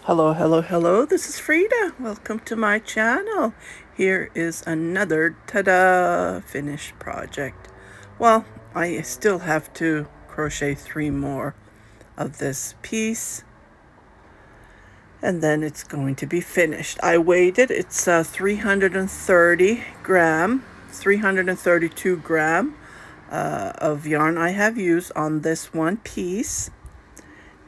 Hello, hello, hello. This is Frida. Welcome to my channel. Here is another ta-da finished project. Well, I still have to crochet 3 more of this piece and then it's going to be finished. I weighed it. It's 332 gram of yarn I have used on this one piece.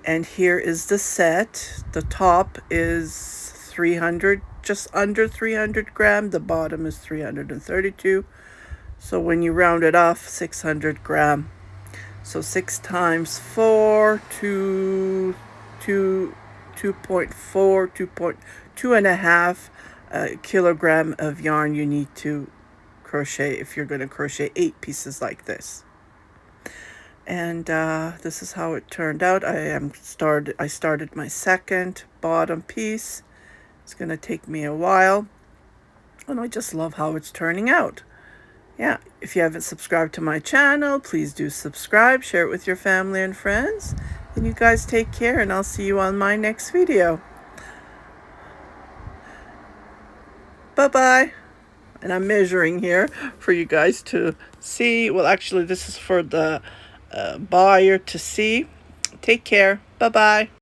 And here is the set. The top is 300, just under 300 gram. The bottom is 332. So when you round it off, 600 gram. So 6 times 4, 2.5 kilogram of yarn you need to crochet if you're going to crochet 8 pieces like this. And this is how it turned out. I started my second bottom piece. It's gonna take me a while, and I just love how it's turning out. Yeah, if you haven't subscribed to my channel, please do subscribe, share it with your family and friends, and you guys take care, and I'll see you on my next video. Bye-bye. And I'm measuring here for you guys to see. Well, actually, this is for the buyer to see. Take care. Bye-bye.